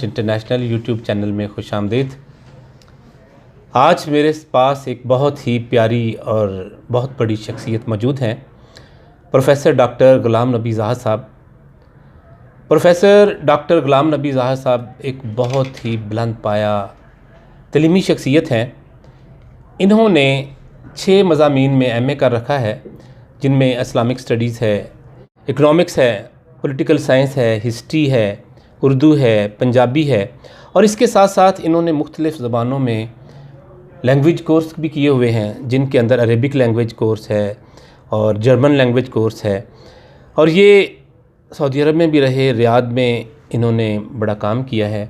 International YouTube channel में खुश आमदीद। आज मेरे पास एक बहुत ही प्यारी और बहुत बड़ी शख्सियत मौजूद हैं, प्रोफेसर डॉक्टर ग़ुलाम नबी ज़ाहिद साहब। प्रोफेसर डॉक्टर ग़ुलाम नबी ज़ाहिद साहब एक बहुत ही बुलंद पाया तलीमी शख्सियत हैं। इन्होंने 6 मज़ामीन में एमए कर रखा है, जिनमें इस्लामिक स्टडीज़ है, इकनॉमिक्स है, पॉलिटिकल साइंस है, हिस्ट्री है, उर्दू है, पंजाबी है, और इसके साथ साथ इन्होंने मुख्तलिफ़ ज़बानों में लैंग्वेज कोर्स भी किए हुए हैं, जिनके अंदर अरेबिक लैंग्वेज कोर्स है और जर्मन लैंग्वेज कोर्स है। और ये सऊदी अरब में भी रहे, रियाद में इन्होंने बड़ा काम किया है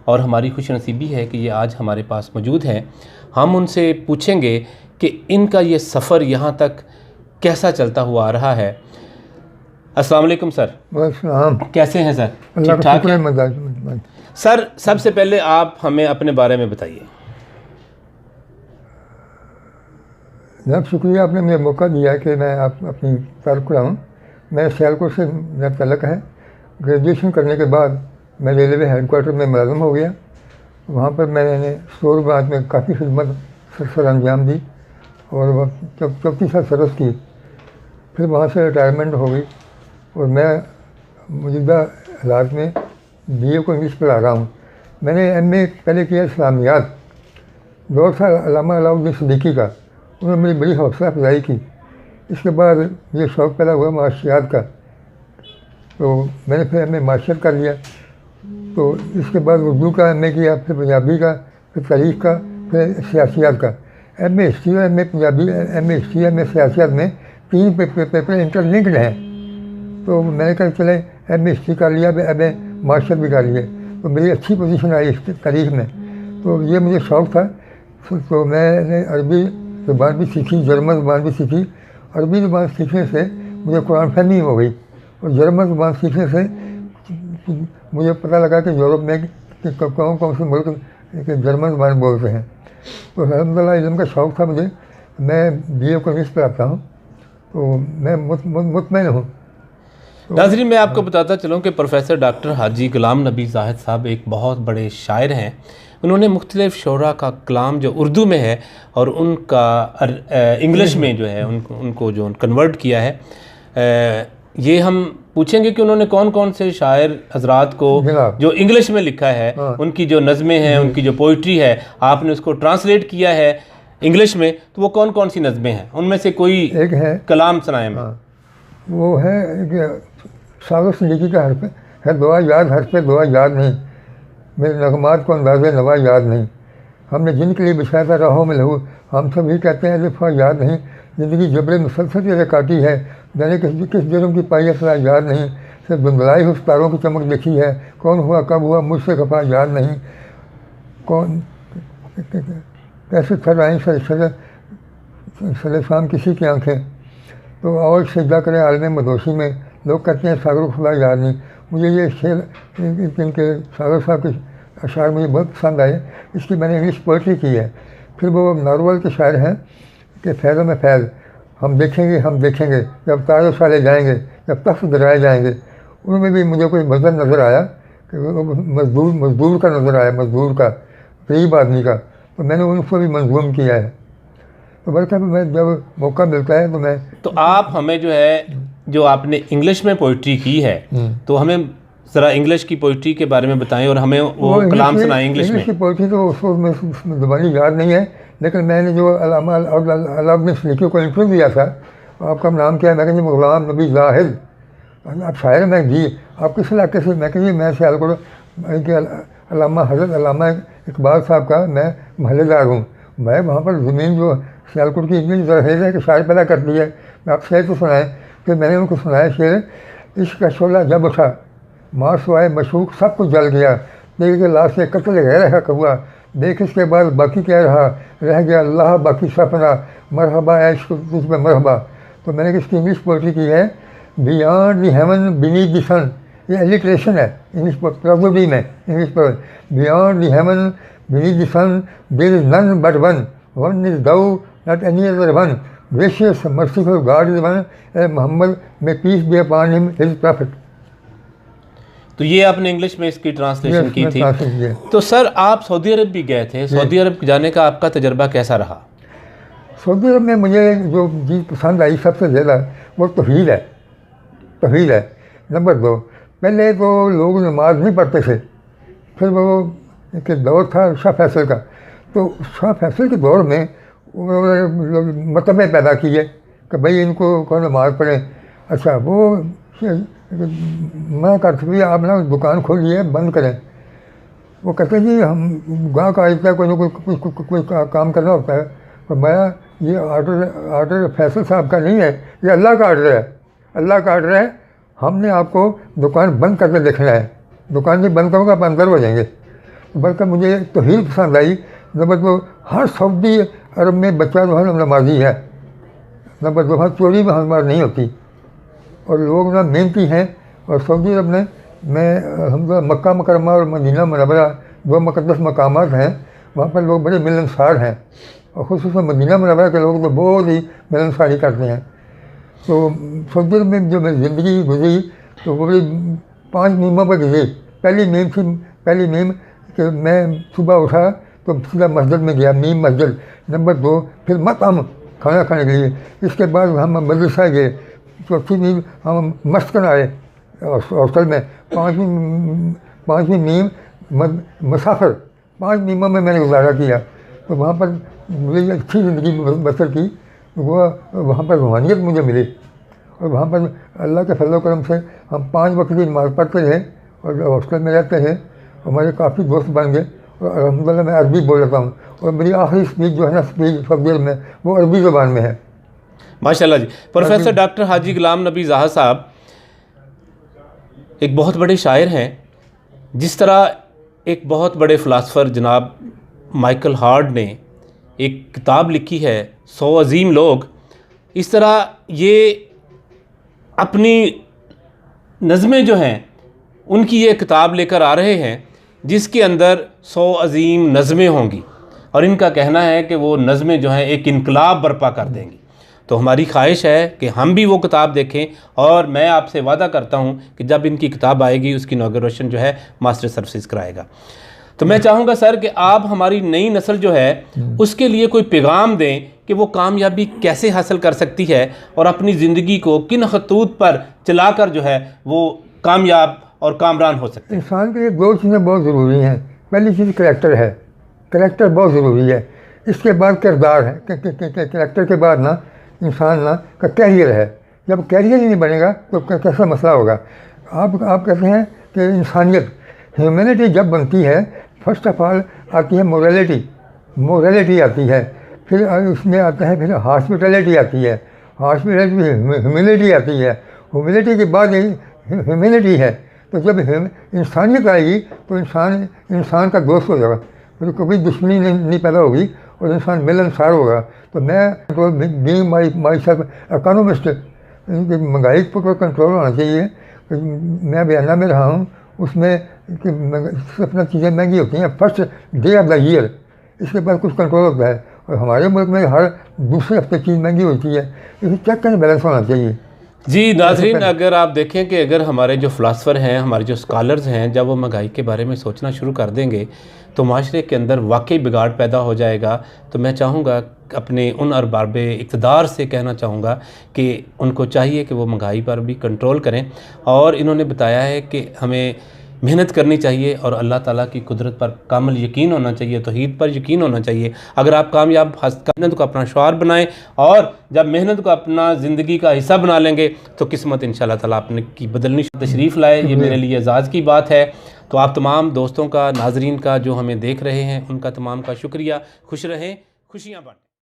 और हमारी खुशनसीबी है कि ये आज हमारे पास मौजूद हैं। हम उनसे पूछेंगे कि इनका ये सफ़र यहाँ तक कैसा चलता हुआ आ रहा है। अस्सलाम वालेकुम सर। कैसे हैं सर? ठीक ठाक है सर। सबसे पहले आप हमें अपने बारे में बताइए। जनाब शुक्रिया, आपने मुझे मौका दिया कि मैं अपनी तारीफ कराऊँ। मैं सियालकोट से मेरा तल्लक है। ग्रेजुएशन करने के बाद मैं रेलवे हेडक्वार्टर में मुलाज़िम हो गया। वहाँ पर मैंने स्टोर ब्रांच में काफ़ी खिदमत सर अंजाम दी और वह 34 साल सर्विस की। फिर वहाँ से रिटायरमेंट हो गई और मैं मौजूदा हालात में बीए को इंग्लिश पढ़ा रहा हूँ। मैंने एमए पहले किया इस्लामियात, दौर था अल्लामा अलाउद्दीन सिद्दीकी का। उन्होंने मेरी बड़ी हौसला अफजाई की। इसके बाद मुझे शौक़ पैदा हुआ माशियात का, तो मैंने फिर एमए माशियत कर लिया। तो इसके बाद उर्दू का एमए किया, फिर पंजाबी का, फिर तारीख़ का, फिर सियासियात का। एमए हिस्ट्री और MA Punjabi, MA history, MA सियासियात में 3 पेपर इंटरलिंक्ड हैं। तो मैंने कहा चले एमए हिस्ट्री कर लिया, एमए माशियत भी कर लिए, तो मेरी अच्छी पोजीशन आई इस तारीख़ में। तो ये मुझे शौक़ था। तो मैंने अरबी ज़ुबान भी सीखी, जर्मन ज़ुबान भी सीखी। अरबी ज़ुबान सीखने से मुझे कुरान फहमी हो गई और जर्मन ज़ुबान सीखने से मुझे पता लगा कि यूरोप में कौन कौन से मुल्क जर्मन ज़ुबान बोलते हैं। तो अल्हम्दुलिल्लाह इल्म का शौक़ था मुझे। मैं बीए को इंग्लिश पढ़ाता हूँ, तो मैं मुतमईन हूँ। नाज़रीन, मैं आपको बताता चलूँ कि प्रोफेसर डॉक्टर हाजी ग़ुलाम नबी ज़ाहिद साहब एक बहुत बड़े शायर हैं। उन्होंने मुख्तलिफ़ शोरा का कलाम जो उर्दू में है और उनका इंग्लिश में जो है उनको जो कन्वर्ट किया है। ये हम पूछेंगे कि उन्होंने कौन कौन से शायर हजरात को जो इंग्लिश में लिखा है, उनकी जो नज़में हैं, उनकी जो पोइट्री है, आपने उसको ट्रांसलेट किया है इंग्लिश में, तो वो कौन कौन सी नज़में हैं? उनमें से कोई एक है कलाम सुनाएं। वो है सागर सिद्दीकी का हर्फ है, दुआ याद हर्फ पे दुआ याद नहीं, मेरे नगमात को अंदाज़े नवा याद नहीं। हमने जिनके लिए बिछाया था राहों में लहू, हम सब ही कहते हैं लिफा याद नहीं। ज़िंदगी जबरे मुसलसल तेरे काटी है, मैंने किस जुर्म की पाई असला याद नहीं। सिर्फ धुंधलाई हुई तारों की चमक देखी है, कौन हुआ कब हुआ मुझसे खफा याद नहीं। कौन कैसे थराएँ सर शाम किसी की आँखें, तो और सजदा करें आलम मदोशी में, लोग कहते हैं सागर खुदा याद नहीं। मुझे ये शेर इनके सागर साहब के अशार मुझे बहुत पसंद आए। इसकी मैंने इंग्लिश पोइट्री की है। फिर वो नारोवाल के शायर हैं कि फैज़ों में फैज़, हम देखेंगे जब तारे साले जाएंगे, जब तख्त दराए जाएंगे। उनमें भी मुझे कोई मज़हब नज़र आया कि वो मज़दूर का नज़र आया, मज़दूर का, गरीब आदमी का। तो मैंने उनको भी मंजूम किया है। तो बल्कि मैं जब मौका मिलता है तो आप हमें जो है, जो आपने इंग्लिश में पोइट्री की है, तो हमें ज़रा इंग्लिश की पोइट्री के बारे में बताएं और हमें वो कलाम सुनाएं इंग्लिश में। की पोइट्री तो उसको मैं ज़बानी याद नहीं है, लेकिन मैंने जो अल्लामा अलाउद्दीन सिद्दीकी को इंटरव्यू दिया था, आपका नाम क्या है? मैं कहा ग़ुलाम नबी ज़ाहिद। आप शायर? मैं जी। आप किस इलाके से? मैं कहा मैं सियालकोट अल्लामा हज़रत अल्लामा इकबाल साहब का मैं महल्लेदार हूँ। मैं वहाँ पर ज़मीन जो सियालकोट की इतनी जरखेज़ है कि शायर पैदा करती है। मैं आप शेर तो सुनाएँ। फिर मैंने उनको सुनाया शेर, इश्क का शोला जब उठा, मासवाए मशूक सब कुछ जल गया, देख के लाश से कत्ल गैर हक हुआ, देख इसके बाद बाकी क्या रह गया अल्लाह बाकी सपना, मरहबा इश्क तुझमें मरहबा। तो मैंने इसकी इंग्लिश पोइट्री की है, beyond the heaven beneath the sun. ये एलिट्रेशन है इंग्लिश प्रोबेबली में इंग्लिश पर। Beyond the heaven beneath the sun there is none but one is though not any other one. Gracious, merciful God is one, and Muhammad, may peace be upon him, his prophet. तो ये आपने English में इसकी translation की थी। किया। तो sir आप सऊदी अरब भी गए थे, सऊदी अरब जाने का आपका तजर्बा कैसा रहा? सऊदी अरब में मुझे जो चीज़ पसंद आई सबसे ज़्यादा वो तौहीद है। तौहीद है। नंबर 2, पहले तो लोग नमाज नहीं पढ़ते थे, फिर वो एक दौर था शाह फैसल का, तो शाह फैसल के दौर में मतबे पैदा किए कि भाई इनको कौन नमाज पढ़े। अच्छा, वो मना करते हुए आप ना दुकान खोलिए, बंद करें। वो कहते जी हम गाँव का आइता कोई ना कोई काम करना होता है। तो मैं ये ऑर्डर फैसल साहब का नहीं है, ये अल्लाह का ऑर्डर है, अल्लाह का ऑर्डर है। हमने आपको दुकान बंद करके देखना है, दुकान नहीं बंद करोगे आप अंदर हो जाएंगे। बल्कि मुझे तौहीद पसंद आई। नंबर 2, हर सऊदी अरब में बच्चा जो है नमाजी है। नंबर 2, वहाँ चोरी में हमार नहीं होती और लोग ना मेहनती हैं। और सऊदी अरब में मैं हम मक्का मुकरमा और मदीना मुनव्वरा 2 मुक़द्दस मकामात हैं, वहाँ पर लोग बड़े मिलनसार हैं और ख़ुसूसन मदीना मुनव्वरा के लोग तो बहुत ही मिलनसारी करते हैं। तो सऊदी अरब में जो मेरी ज़िंदगी गुजरी तो वो बड़ी 5 मीमों पर गुजरी। पहली मीम कि मैं सुबह उठा तो सीधा मस्जिद में गया, मीम मस्जिद। नंबर 2, फिर मतअम खाना खाने के लिए। इसके बाद हम मदरसा गए। चौथी मीम हम मस्कन आए हॉस्टल में। पाँचवीं मीम मुसाफिर। 5 मीमों में मैंने गुजारा किया। तो वहाँ पर बड़ी अच्छी ज़िंदगी बसर की। वो वहाँ पर रूहानियत मुझे मिली और वहाँ पर अल्लाह के फजल करम से हम 5 वक्त की नमाज़ पढ़ते रहे और हॉस्टल में रहते हैं। हमारे काफ़ी दोस्त बन गए और अल्हम्दुलिल्लाह मैं अरबी बोल लेता हूँ और मेरी आखिरी स्पीच जो है ना स्पीच सऊदी अरब में वो अरबी ज़बान में है। माशाल्लाह जी। प्रोफेसर डॉक्टर हाजी गुलाम नबी ज़ाहा साहब एक बहुत बड़े शायर हैं। जिस तरह एक बहुत बड़े फ़िलासफ़र जनाब माइकल हार्ड ने एक किताब लिखी है 100 अजीम लोग, इस तरह ये अपनी नज़में जो हैं उनकी ये किताब लेकर आ रहे हैं जिसके अंदर 100 अजीम नज़में होंगी और इनका कहना है कि वो नज़में जो हैं एक इनकलाब बर्पा कर देंगी। तो हमारी ख्वाहिश है कि हम भी वो किताब देखें और मैं आपसे वादा करता हूँ कि जब इनकी किताब आएगी उसकी इनॉग्रेशन जो है मास्टर सर्विसेज कराएगा। तो मैं चाहूँगा सर कि आप हमारी नई नस्ल जो है उसके लिए कोई पैगाम दें कि वो कामयाबी कैसे हासिल कर सकती है और अपनी ज़िंदगी को किन खतूत पर चलाकर जो है वो कामयाब और कामरान हो सकते हैं। इंसान के लिए 2 चीज़ें बहुत ज़रूरी हैं। पहली चीज़ करैक्टर है, करैक्टर बहुत ज़रूरी है। इसके बाद किरदार है, करैक्टर के बाद ना इंसान ना का कैरियर है। जब कैरियर ही नहीं बनेगा तो कैसा मसला होगा। आप कहते हैं कि इंसानियत, ह्यूमैनिटी जब बनती है फर्स्ट ऑफ ऑल आती है मोरलिटी आती है, फिर उसमें आता है फिर हॉस्पिटलिटी आती है, हॉस्पिटलिटी ह्यूमिलिटी आती है, ह्यूमिलिटी के बाद ह्यूमैनिटी है। तो जब इंसानियत आएगी तो इंसान का दोस्त हो जाएगा, तो कभी दुश्मनी नहीं पैदा होगी और इंसान मिलनसार होगा। तो मैं बीइंग माई सेल्फ इकोनॉमिस्ट, महंगाई पर कंट्रोल होना चाहिए। मैं बयाना में रहा हूँ उसमें अपना चीज़ें महंगी होती हैं first day of the year, इसके बाद कुछ कंट्रोल होता है और हमारे मुल्क में हर दूसरे हफ्ते चीज़ महंगी होती है। इसे चेक एंड बैलेंस होना चाहिए। जी नाज़रीन, अगर आप देखें कि अगर हमारे जो फ़िलासफ़र हैं, हमारे जो स्कॉलर्स हैं, जब वो महंगाई के बारे में सोचना शुरू कर देंगे तो माशरे के अंदर वाकई बिगाड़ पैदा हो जाएगा। तो मैं चाहूँगा अपने उन अरबाब इक़्तिदार से कहना चाहूँगा कि उनको चाहिए कि वो महंगाई पर भी कंट्रोल करें और इन्होंने बताया है कि हमें मेहनत करनी चाहिए और अल्लाह ताला की कुदरत पर कामिल यकीन होना चाहिए, तौहीद पर यकीन होना चाहिए। अगर आप कामयाब मेहनत को अपना शौहर बनाएं और जब मेहनत को अपना ज़िंदगी का हिस्सा बना लेंगे तो किस्मत इंशाअल्लाह ताला अपने की बदलनी। तशरीफ़ लाए, ये मेरे लिए एजाज़ की बात है। तो आप तमाम दोस्तों का, नाज़रीन का जो हमें देख रहे हैं उनका तमाम का शुक्रिया। खुश रहें, खुशियाँ बांटें।